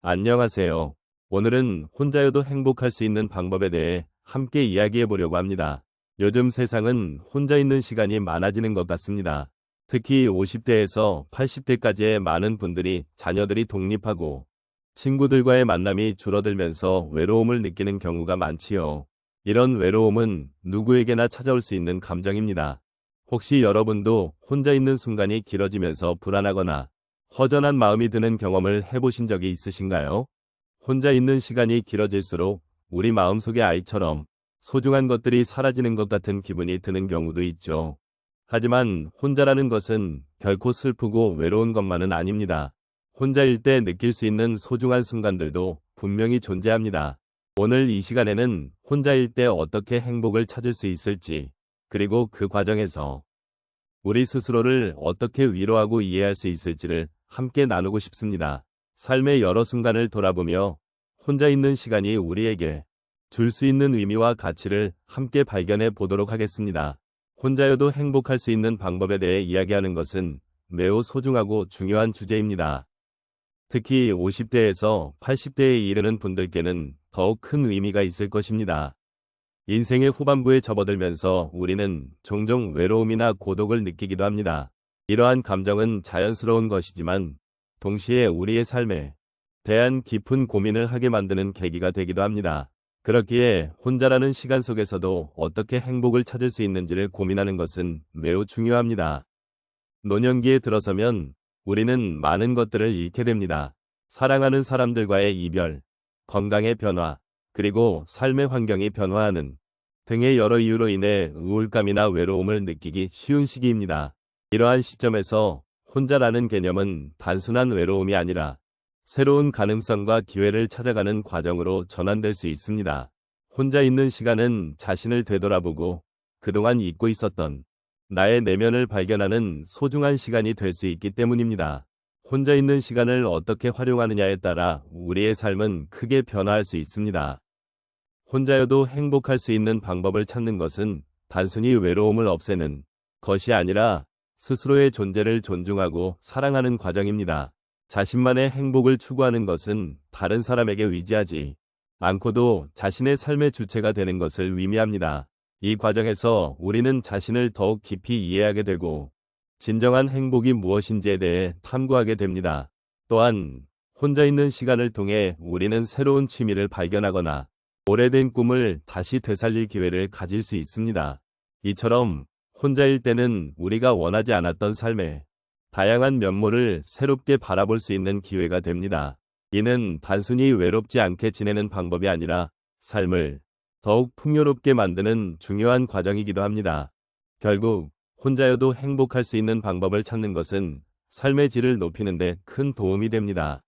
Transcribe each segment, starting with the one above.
안녕하세요. 오늘은 혼자여도 행복할 수 있는 방법에 대해 함께 이야기해 보려고 합니다. 요즘 세상은 혼자 있는 시간이 많아지는 것 같습니다. 특히 50대에서 80대까지의 많은 분들이 자녀들이 독립하고 친구들과의 만남이 줄어들면서 외로움을 느끼는 경우가 많지요. 이런 외로움은 누구에게나 찾아올 수 있는 감정입니다. 혹시 여러분도 혼자 있는 순간이 길어지면서 불안하거나 허전한 마음이 드는 경험을 해보신 적이 있으신가요? 혼자 있는 시간이 길어질수록 우리 마음속의 아이처럼 소중한 것들이 사라지는 것 같은 기분이 드는 경우도 있죠. 하지만 혼자라는 것은 결코 슬프고 외로운 것만은 아닙니다. 혼자일 때 느낄 수 있는 소중한 순간들도 분명히 존재합니다. 오늘 이 시간에는 혼자일 때 어떻게 행복을 찾을 수 있을지, 그리고 그 과정에서 우리 스스로를 어떻게 위로하고 이해할 수 있을지를 함께 나누고 싶습니다. 삶의 여러 순간을 돌아보며 혼자 있는 시간이 우리에게 줄 수 있는 의미와 가치를 함께 발견해 보도록 하겠습니다. 혼자여도 행복할 수 있는 방법에 대해 이야기하는 것은 매우 소중하고 중요한 주제입니다. 특히 50대에서 80대에 이르는 분들께는 더욱 큰 의미가 있을 것입니다. 인생의 후반부에 접어들면서 우리는 종종 외로움이나 고독을 느끼기도 합니다. 이러한 감정은 자연스러운 것이지만 동시에 우리의 삶에 대한 깊은 고민을 하게 만드는 계기가 되기도 합니다. 그렇기에 혼자라는 시간 속에서도 어떻게 행복을 찾을 수 있는지를 고민하는 것은 매우 중요합니다. 노년기에 들어서면 우리는 많은 것들을 잃게 됩니다. 사랑하는 사람들과의 이별, 건강의 변화, 그리고 삶의 환경이 변화하는 등의 여러 이유로 인해 우울감이나 외로움을 느끼기 쉬운 시기입니다. 이러한 시점에서 혼자라는 개념은 단순한 외로움이 아니라 새로운 가능성과 기회를 찾아가는 과정으로 전환될 수 있습니다. 혼자 있는 시간은 자신을 되돌아보고 그동안 잊고 있었던 나의 내면을 발견하는 소중한 시간이 될 수 있기 때문입니다. 혼자 있는 시간을 어떻게 활용하느냐에 따라 우리의 삶은 크게 변화할 수 있습니다. 혼자여도 행복할 수 있는 방법을 찾는 것은 단순히 외로움을 없애는 것이 아니라 스스로의 존재를 존중하고 사랑하는 과정입니다. 자신만의 행복을 추구하는 것은 다른 사람에게 의지하지 않고도 자신의 삶의 주체가 되는 것을 의미합니다. 이 과정에서 우리는 자신을 더욱 깊이 이해하게 되고 진정한 행복이 무엇인지에 대해 탐구하게 됩니다. 또한 혼자 있는 시간을 통해 우리는 새로운 취미를 발견하거나 오래된 꿈을 다시 되살릴 기회를 가질 수 있습니다. 이처럼 혼자일 때는 우리가 원하지 않았던 삶의 다양한 면모를 새롭게 바라볼 수 있는 기회가 됩니다. 이는 단순히 외롭지 않게 지내는 방법이 아니라 삶을 더욱 풍요롭게 만드는 중요한 과정이기도 합니다. 결국 혼자여도 행복할 수 있는 방법을 찾는 것은 삶의 질을 높이는 데 큰 도움이 됩니다.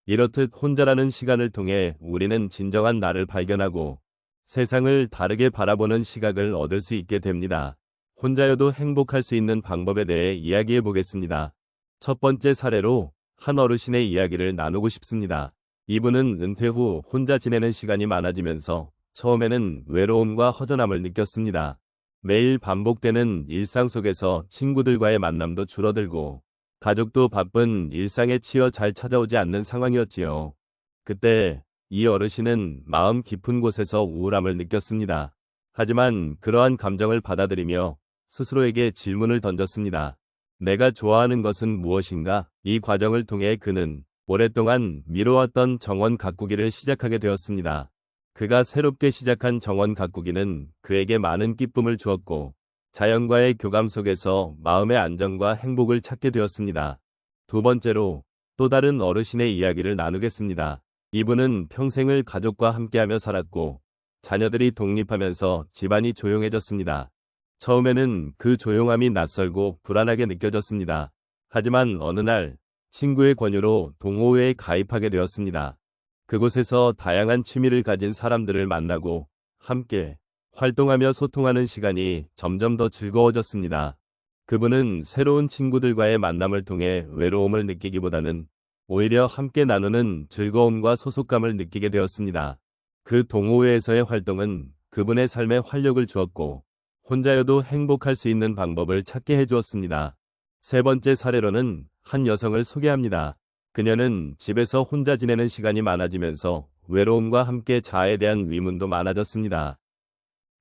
이렇듯 혼자라는 시간을 통해 우리는 진정한 나를 발견하고 세상을 다르게 바라보는 시각을 얻을 수 있게 됩니다. 혼자여도 행복할 수 있는 방법에 대해 이야기해 보겠습니다. 첫 번째 사례로 한 어르신의 이야기를 나누고 싶습니다. 이분은 은퇴 후 혼자 지내는 시간이 많아지면서 처음에는 외로움과 허전함을 느꼈습니다. 매일 반복되는 일상 속에서 친구들과의 만남도 줄어들고 가족도 바쁜 일상에 치여 잘 찾아오지 않는 상황이었지요. 그때 이 어르신은 마음 깊은 곳에서 우울함을 느꼈습니다. 하지만 그러한 감정을 받아들이며 스스로에게 질문을 던졌습니다. 내가 좋아하는 것은 무엇인가? 이 과정을 통해 그는 오랫동안 미뤄왔던 정원 가꾸기를 시작하게 되었습니다. 그가 새롭게 시작한 정원 가꾸기는 그에게 많은 기쁨을 주었고 자연과의 교감 속에서 마음의 안정과 행복을 찾게 되었습니다. 두 번째로 또 다른 어르신의 이야기를 나누겠습니다. 이분은 평생을 가족과 함께하며 살았고 자녀들이 독립하면서 집안이 조용해졌습니다. 처음에는 그 조용함이 낯설고 불안하게 느껴졌습니다. 하지만 어느 날 친구의 권유로 동호회에 가입하게 되었습니다. 그곳에서 다양한 취미를 가진 사람들을 만나고 함께 활동하며 소통하는 시간이 점점 더 즐거워졌습니다. 그분은 새로운 친구들과의 만남을 통해 외로움을 느끼기보다는 오히려 함께 나누는 즐거움과 소속감을 느끼게 되었습니다. 그 동호회에서의 활동은 그분의 삶에 활력을 주었고 혼자여도 행복할 수 있는 방법을 찾게 해주었습니다. 세 번째 사례로는 한 여성을 소개합니다. 그녀는 집에서 혼자 지내는 시간이 많아지면서 외로움과 함께 자아에 대한 의문도 많아졌습니다.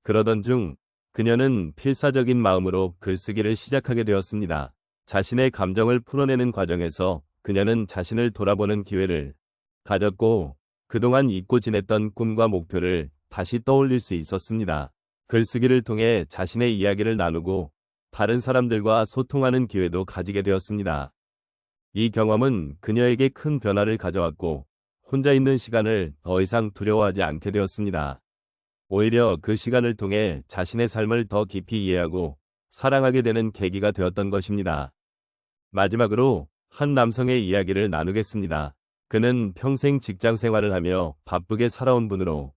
그러던 중 그녀는 필사적인 마음으로 글쓰기를 시작하게 되었습니다. 자신의 감정을 풀어내는 과정에서 그녀는 자신을 돌아보는 기회를 가졌고 그동안 잊고 지냈던 꿈과 목표를 다시 떠올릴 수 있었습니다. 글쓰기를 통해 자신의 이야기를 나누고 다른 사람들과 소통하는 기회도 가지게 되었습니다. 이 경험은 그녀에게 큰 변화를 가져왔고 혼자 있는 시간을 더 이상 두려워하지 않게 되었습니다. 오히려 그 시간을 통해 자신의 삶을 더 깊이 이해하고 사랑하게 되는 계기가 되었던 것입니다. 마지막으로 한 남성의 이야기를 나누겠습니다. 그는 평생 직장 생활을 하며 바쁘게 살아온 분으로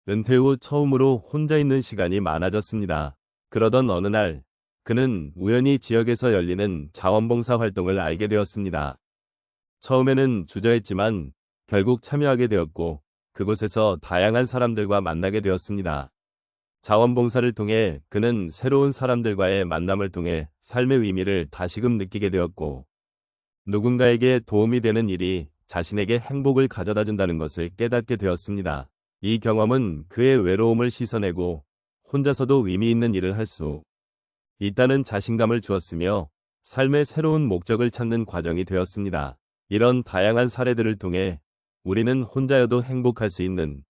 은퇴 후 처음으로 혼자 있는 시간이 많아졌습니다. 그러던 어느 날 그는 우연히 지역에서 열리는 자원봉사 활동을 알게 되었습니다. 처음에는 주저했지만 결국 참여하게 되었고 그곳에서 다양한 사람들과 만나게 되었습니다. 자원봉사를 통해 그는 새로운 사람들과의 만남을 통해 삶의 의미를 다시금 느끼게 되었고 누군가에게 도움이 되는 일이 자신에게 행복을 가져다 준다는 것을 깨닫게 되었습니다. 이 경험은 그의 외로움을 씻어내고 혼자서도 의미 있는 일을 할 수 있다는 자신감을 주었으며 삶의 새로운 목적을 찾는 과정이 되었습니다. 이런 다양한 사례들을 통해 우리는 혼자여도 행복할 수 있는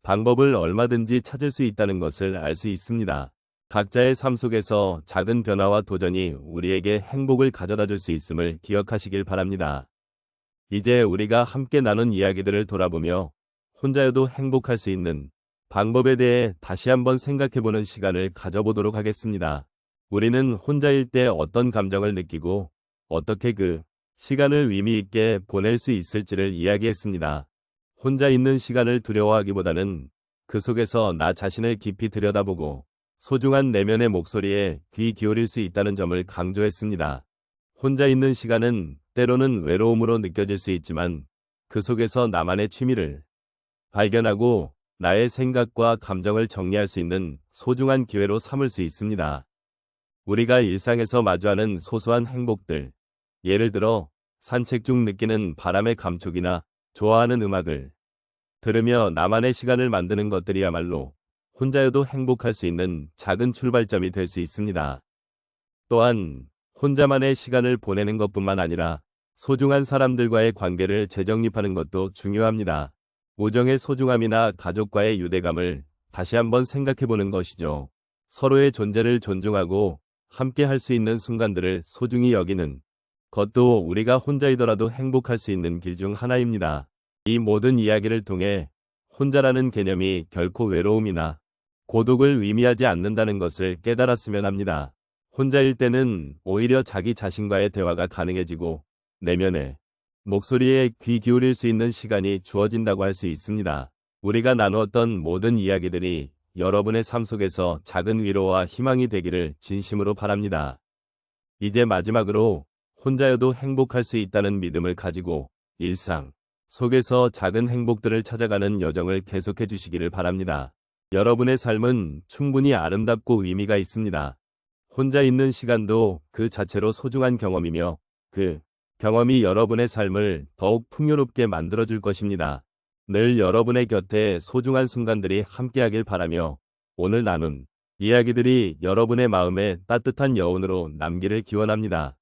방법을 얼마든지 찾을 수 있다는 것을 알 수 있습니다. 각자의 삶 속에서 작은 변화와 도전이 우리에게 행복을 가져다 줄 수 있음을 기억하시길 바랍니다. 이제 우리가 함께 나눈 이야기들을 돌아보며 혼자여도 행복할 수 있는 방법에 대해 다시 한번 생각해보는 시간을 가져보도록 하겠습니다. 우리는 혼자일 때 어떤 감정을 느끼고 어떻게 그 시간을 의미 있게 보낼 수 있을지를 이야기했습니다. 혼자 있는 시간을 두려워하기보다는 그 속에서 나 자신을 깊이 들여다보고 소중한 내면의 목소리에 귀 기울일 수 있다는 점을 강조했습니다. 혼자 있는 시간은 때로는 외로움으로 느껴질 수 있지만 그 속에서 나만의 취미를 발견하고 나의 생각과 감정을 정리할 수 있는 소중한 기회로 삼을 수 있습니다. 우리가 일상에서 마주하는 소소한 행복들, 예를 들어 산책 중 느끼는 바람의 감촉이나 좋아하는 음악을 들으며 나만의 시간을 만드는 것들이야말로 혼자여도 행복할 수 있는 작은 출발점이 될 수 있습니다. 또한 혼자만의 시간을 보내는 것뿐만 아니라 소중한 사람들과의 관계를 재정립하는 것도 중요합니다. 우정의 소중함이나 가족과의 유대감을 다시 한번 생각해보는 것이죠. 서로의 존재를 존중하고 함께 할 수 있는 순간들을 소중히 여기는 것도 우리가 혼자이더라도 행복할 수 있는 길 중 하나입니다. 이 모든 이야기를 통해 혼자라는 개념이 결코 외로움이나 고독을 의미하지 않는다는 것을 깨달았으면 합니다. 혼자일 때는 오히려 자기 자신과의 대화가 가능해지고 내면의 목소리에 귀 기울일 수 있는 시간이 주어진다고 할 수 있습니다. 우리가 나누었던 모든 이야기들이 여러분의 삶 속에서 작은 위로와 희망이 되기를 진심으로 바랍니다. 이제 마지막으로 혼자여도 행복할 수 있다는 믿음을 가지고 일상 속에서 작은 행복들을 찾아가는 여정을 계속해 주시기를 바랍니다. 여러분의 삶은 충분히 아름답고 의미가 있습니다. 혼자 있는 시간도 그 자체로 소중한 경험이며 그 경험이 여러분의 삶을 더욱 풍요롭게 만들어줄 것입니다. 늘 여러분의 곁에 소중한 순간들이 함께하길 바라며 오늘 나눈 이야기들이 여러분의 마음에 따뜻한 여운으로 남기를 기원합니다.